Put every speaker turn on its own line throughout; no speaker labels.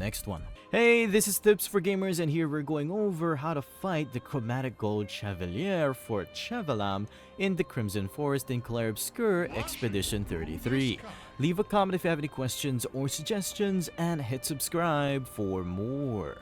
next one. Hey, this is Tips for Gamers, and here we're going over how to fight the Chromatic Gold Chevaliere for Chevalam in the Crimson Forest in Clair Obscur Expedition 33. Leave a comment if you have any questions or suggestions, and hit subscribe for more.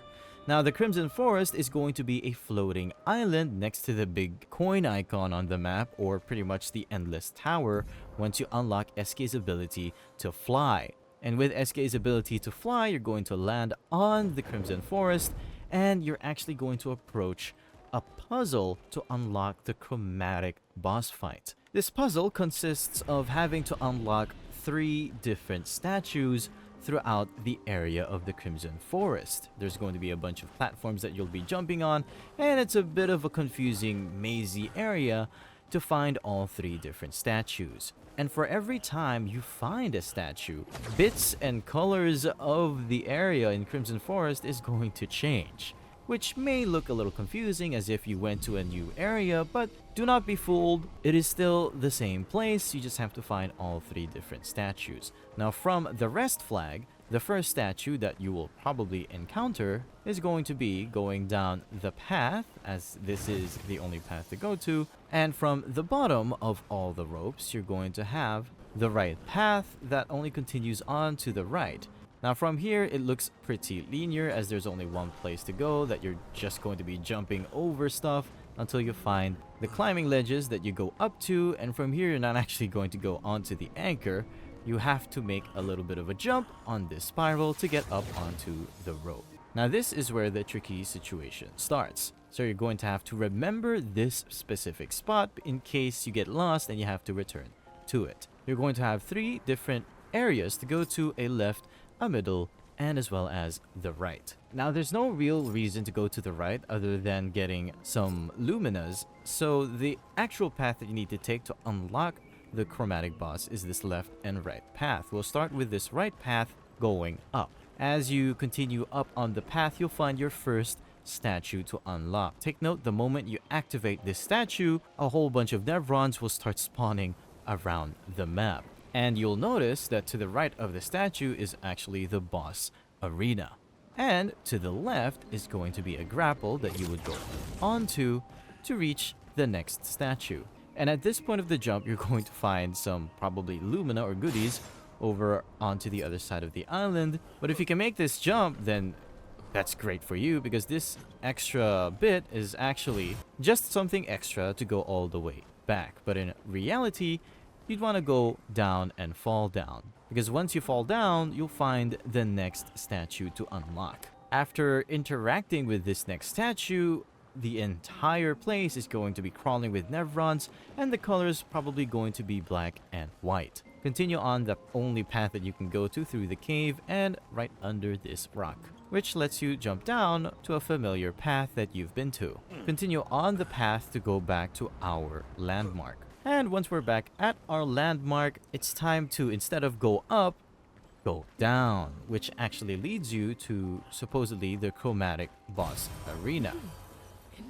Now, the Crimson Forest is going to be a floating island next to the big coin icon on the map, or pretty much the Endless Tower, once you unlock SK's ability to fly. And with SK's ability to fly, you're going to land on the Crimson Forest, and you're actually going to approach a puzzle to unlock the Chromatic boss fight. This puzzle consists of having to unlock 3 different statues throughout the area of the Crimson Forest. There's going to be a bunch of platforms that you'll be jumping on, and it's a bit of a confusing, mazy area to find all 3 different statues. And for every time you find a statue, bits and colors of the area in Crimson Forest is going to change, which may look a little confusing as if you went to a new area, but do not be fooled. It is still the same place, you just have to find all 3 different statues. Now, from the rest flag, the first statue that you will probably encounter is going to be going down the path, as this is the only path to go to, and from the bottom of all the ropes, you're going to have the right path that only continues on to the right. Now, from here, it looks pretty linear, as there's only one place to go, that you're just going to be jumping over stuff until you find the climbing ledges that you go up to, and from here, you're not actually going to go onto the anchor. You have to make a little bit of a jump on this spiral to get up onto the rope. Now, this is where the tricky situation starts. So you're going to have to remember this specific spot in case you get lost and you have to return to it. You're going to have 3 different areas to go to: a left, a middle, and as well as the right. Now, there's no real reason to go to the right other than getting some luminas, so the actual path that you need to take to unlock the Chromatic boss is this left and right path. We'll start with this right path going up. As you continue up on the path, you'll find your first statue to unlock. Take note, the moment you activate this statue, a whole bunch of Nevrons will start spawning around the map. And you'll notice that to the right of the statue is actually the boss arena. And to the left is going to be a grapple that you would go onto to reach the next statue. And at this point of the jump, you're going to find some probably lumina or goodies over onto the other side of the island. But if you can make this jump, then that's great for you, because this extra bit is actually just something extra to go all the way back. But in reality, you'd want to go down and fall down, because once you fall down, you'll find the next statue to unlock. After interacting with this next statue, the entire place is going to be crawling with Nevrons, and the colors probably going to be black and white. Continue on the only path that you can go to through the cave and right under this rock, which lets you jump down to a familiar path that you've been to. Continue on the path to go back to our landmark. And once we're back at our landmark, it's time to, instead of go up, go down, which actually leads you to supposedly the Chromatic boss arena.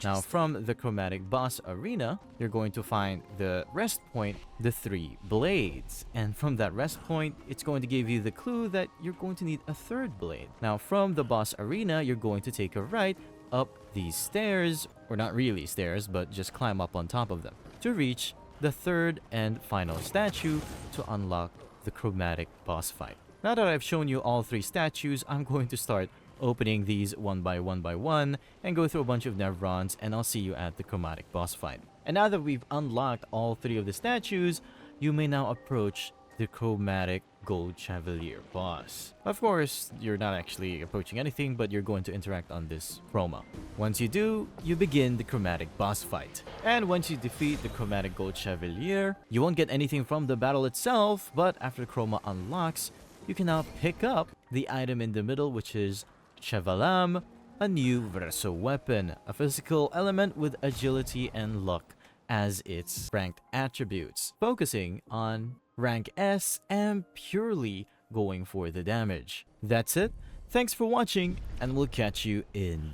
Now, from the Chromatic boss arena, you're going to find the rest point, the 3 blades. And from that rest point, it's going to give you the clue that you're going to need a 3rd blade. Now, from the boss arena, you're going to take a right up these stairs, or not really stairs, but just climb up on top of them to reach the 3rd and final statue to unlock the Chromatic boss fight. Now that I've shown you all 3 statues, I'm going to start opening these one by one and go through a bunch of Nevrons, and I'll see you at the Chromatic boss fight. And now that we've unlocked all 3 of the statues, you may now approach the Chromatic Gold Chevaliere boss. Of course, you're not actually approaching anything, but you're going to interact on this chroma. Once you do, you begin the Chromatic boss fight. And once you defeat the Chromatic Gold Chevaliere, you won't get anything from the battle itself, but after chroma unlocks, you can now pick up the item in the middle, which is Chevalam, a new verso weapon, a physical element with agility and luck as its ranked attributes, focusing on rank S and purely going for the damage. That's it. Thanks for watching, and we'll catch you in the